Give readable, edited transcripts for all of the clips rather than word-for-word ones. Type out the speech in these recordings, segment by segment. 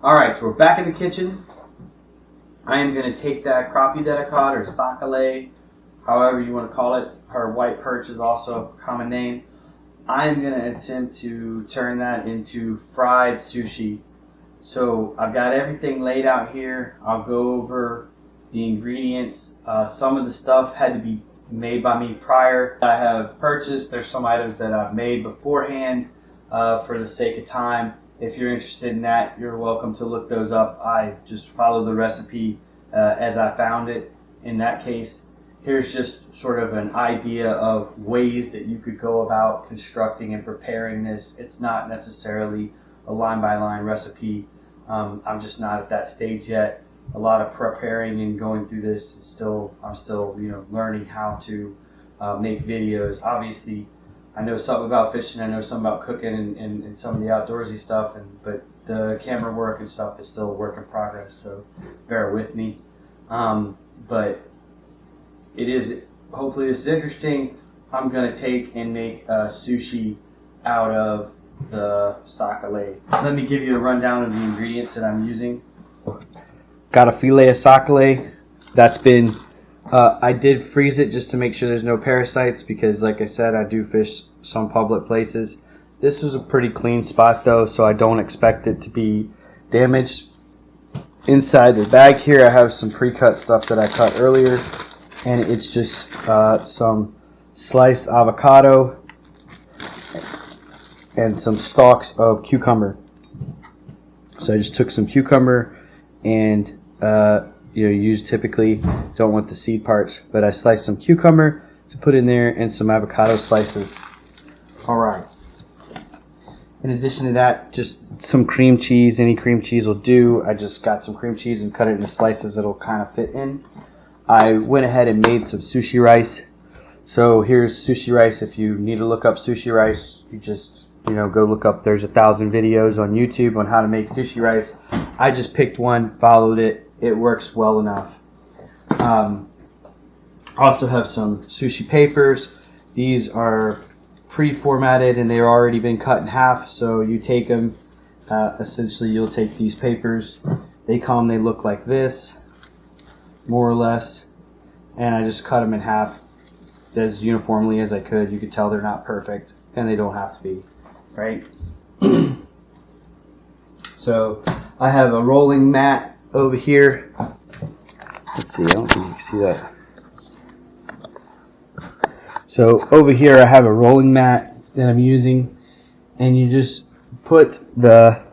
Alright, so we're back in the kitchen. I am going to take that crappie that I caught, or sakale, however you want to call it. Her white perch is also a common name. I am going to attempt to turn that into fried sushi. So I've got everything laid out here. I'll go over the ingredients. Some of the stuff had to be made by me prior. I have purchased. There's some items that I've made beforehand for the sake of time. If you're interested in that, you're welcome to look those up. I just follow the recipe as I found it. In that case, here's just sort of an idea of ways that you could go about constructing and preparing this. It's not necessarily a line-by-line recipe. I'm just not at that stage yet. A lot of preparing and going through this is I'm still learning how to make videos. Obviously, I know something about fishing, I know something about cooking and some of the outdoorsy stuff, but the camera work and stuff is still a work in progress, so bear with me. But it is, hopefully this is interesting. I'm going to take and make sushi out of the sakale. Let me give you a rundown of the ingredients that I'm using. Got a fillet of sakale. That's been I did freeze it just to make sure there's no parasites because, like I said, I do fish some public places. This was a pretty clean spot though, so I don't expect it to be damaged. Inside the bag here I have some pre-cut stuff that I cut earlier, and it's just some sliced avocado and some stalks of cucumber. So I just took some cucumber and you use typically don't want the seed parts, but I sliced some cucumber to put in there and some avocado slices. Alright. In addition to that, just some cream cheese. Any cream cheese will do. I just got some cream cheese and cut it into slices that'll kind of fit in. I went ahead and made some sushi rice. So here's sushi rice. If you need to look up sushi rice, you just go look up. There's 1,000 videos on YouTube on how to make sushi rice. I just picked one, followed it. It works well enough. Also have some sushi papers. These are pre-formatted and they've already been cut in half. So you take them. Essentially, you'll take these papers. They look like this, more or less. And I just cut them in half as uniformly as I could. You could tell they're not perfect, and they don't have to be, right? So I have a rolling mat over here. Let's see, I don't think you can see that. So over here I have a rolling mat that I'm using, and you just put you're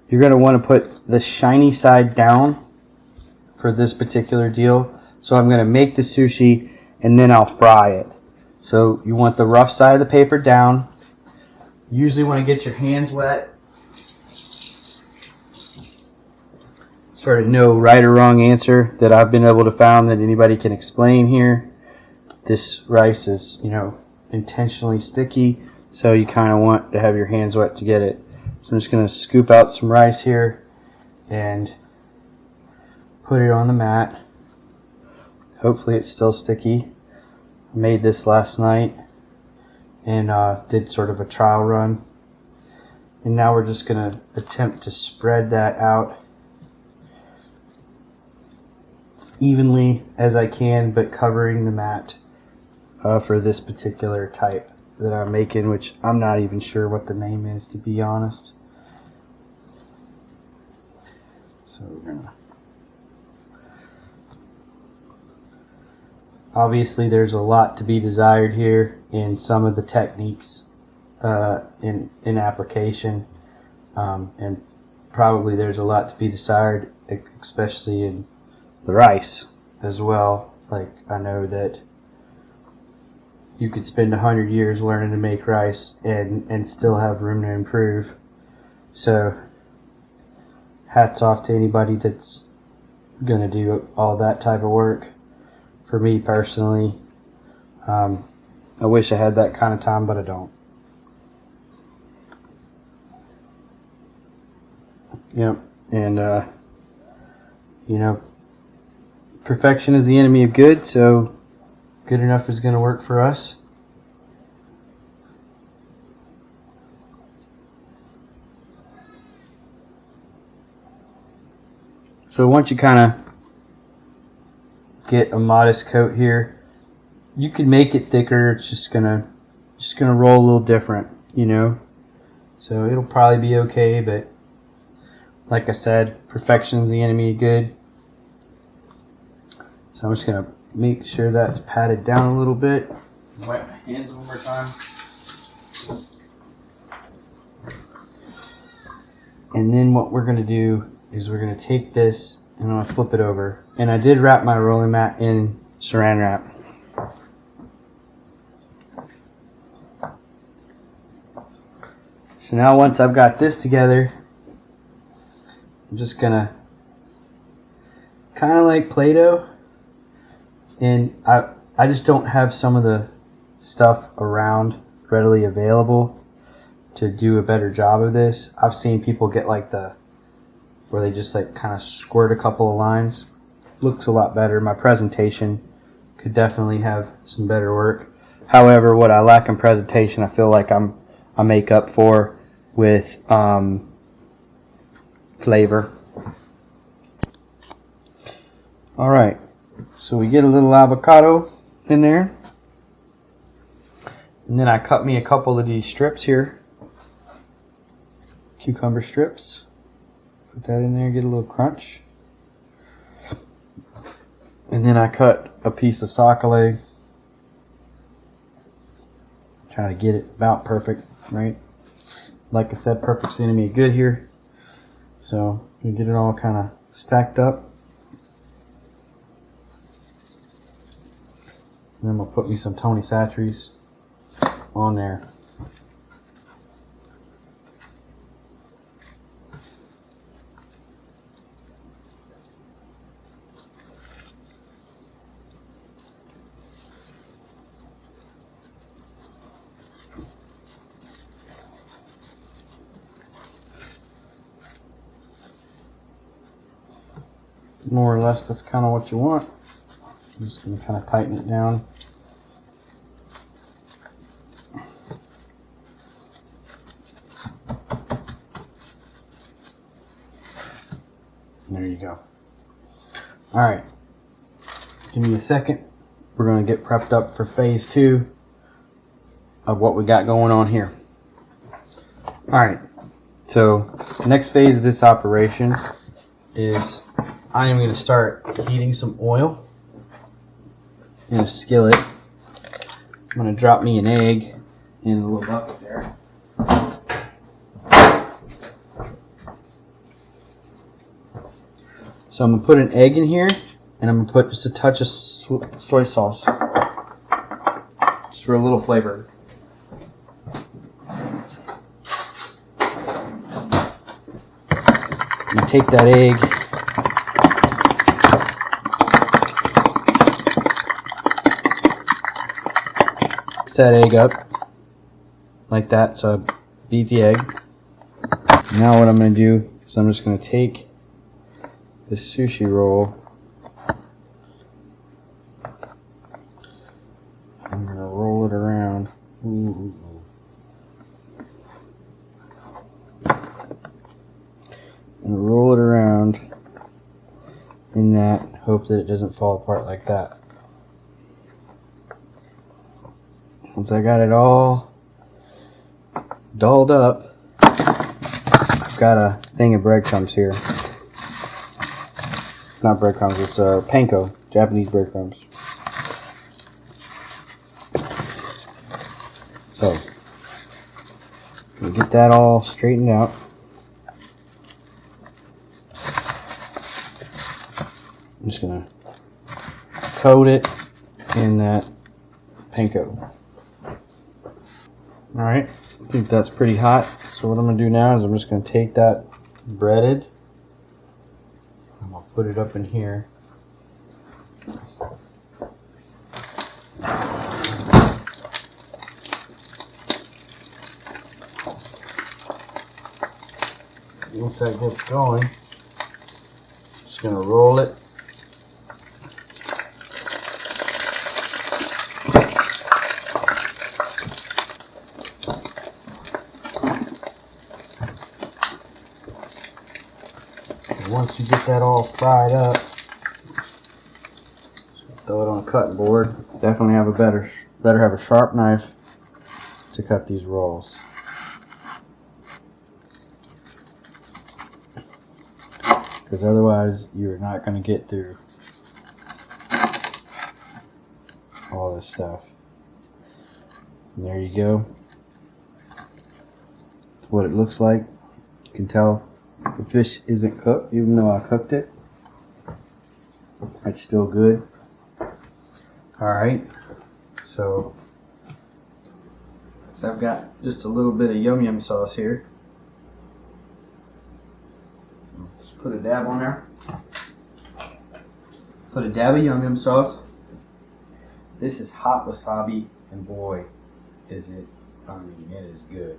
going to want to put the shiny side down for this particular deal. So I'm going to make the sushi and then I'll fry it. So you want the rough side of the paper down. You usually want to get your hands wet. Sort of no right or wrong answer that I've been able to find that anybody can explain here. This rice is, intentionally sticky, so you kind of want to have your hands wet to get it. So I'm just going to scoop out some rice here and put it on the mat. Hopefully it's still sticky. I made this last night and did sort of a trial run. And now we're just going to attempt to spread that out evenly as I can, but covering the mat for this particular type that I'm making, which I'm not even sure what the name is, to be honest. So we're gonna, obviously there's a lot to be desired here in some of the techniques in application, and probably there's a lot to be desired, especially in the rice as well. Like, I know that you could spend 100 years learning to make rice and still have room to improve. So hats off to anybody that's going to do all that type of work. For me personally, I wish I had that kind of time, but I don't. Yep. And perfection is the enemy of good, so good enough is going to work for us. So once you kind of get a modest coat here, you can make it thicker. It's just gonna roll a little different, you know. So it'll probably be okay, but like I said, perfection's the enemy of good. So I'm just gonna make sure that's patted down a little bit. Wipe my hands one more time. And then what we're gonna do is we're gonna take this and I'm gonna flip it over. And I did wrap my rolling mat in saran wrap. So now once I've got this together, I'm just gonna kind of like Play-Doh, and I just don't have some of the stuff around readily available to do a better job of this. I've seen people get like where they just like kind of squirt a couple of lines. Looks a lot better. My presentation could definitely have some better work. However, what I lack in presentation, I feel like I make up for with flavor. Alright, so we get a little avocado in there. And then I cut me a couple of these strips here. Cucumber strips. Put that in there, get a little crunch. And then I cut a piece of sock leg. Try to get it about perfect, right? Like I said, perfect's the enemy of good here. So we get it all kind of stacked up. And then we'll put me some Tony Chachere's on there. More or less, that's kind of what you want. I'm just going to kind of tighten it down. There you go. Alright, give me a second. We're going to get prepped up for phase 2 of what we got going on here. Alright, so next phase of this operation is I am going to start heating some oil in a skillet. I'm going to drop me an egg in a little bucket there. So I'm going to put an egg in here, and I'm going to put just a touch of soy sauce, just for a little flavor. You take that egg, mix that egg up like that, so I beat the egg. Now what I'm going to do is I'm just going to take this sushi roll. I'm going to roll it around. Ooh. And roll it around in that, hope that it doesn't fall apart like that. Once I got it all dolled up, I've got a thing of breadcrumbs here. Not breadcrumbs, it's panko, Japanese breadcrumbs. So, we get that all straightened out. I'm just going to coat it in that panko. Alright, I think that's pretty hot. So what I'm going to do now is I'm just going to take that breaded, I'm going to put it up in here. Once that gets going, just going to roll it. once you get that all fried up, throw it on a cutting board. Definitely have a better have a sharp knife to cut these rolls. Because otherwise you're not going to get through all this stuff. And there you go. That's what it looks like. You can tell the fish isn't cooked, even though I cooked it. It's still good. Alright, so I've got just a little bit of yum yum sauce here. So just put a dab on there. Put a dab of yum yum sauce. This is hot wasabi, and boy, is it, I mean, it is good.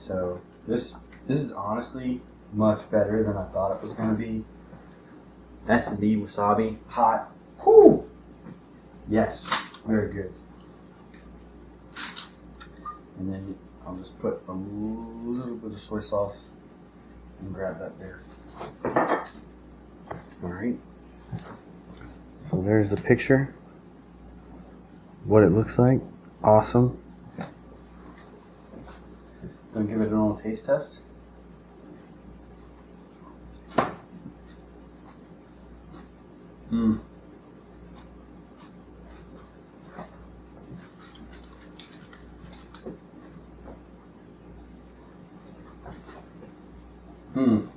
So this is honestly much better than I thought it was going to be. S&B wasabi, hot. Whoo! Yes, very good. And then I'll just put a little bit of soy sauce and grab that there. Alright. So there's the picture. What it looks like. Awesome. Gonna give it an little taste test. Mmm. Mmm.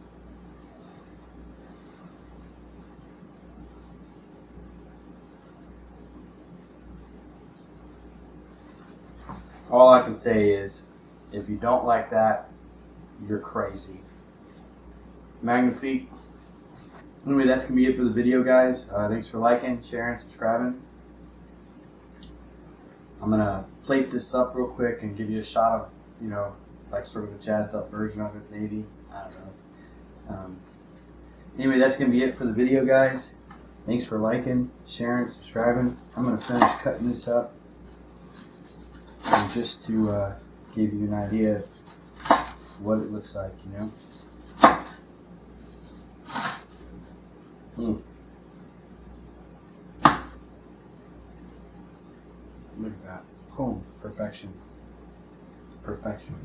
All I can say is, if you don't like that, you're crazy. Magnifique. Anyway, that's going to be it for the video, guys. Thanks for liking, sharing, subscribing. I'm going to plate this up real quick and give you a shot of, you know, like sort of a jazzed up version of it, maybe. I don't know. Anyway, that's going to be it for the video, guys. Thanks for liking, sharing, subscribing. I'm going to finish cutting this up. And just to give you an idea of what it looks like, you know. Look at that. Boom. Perfection. Perfection.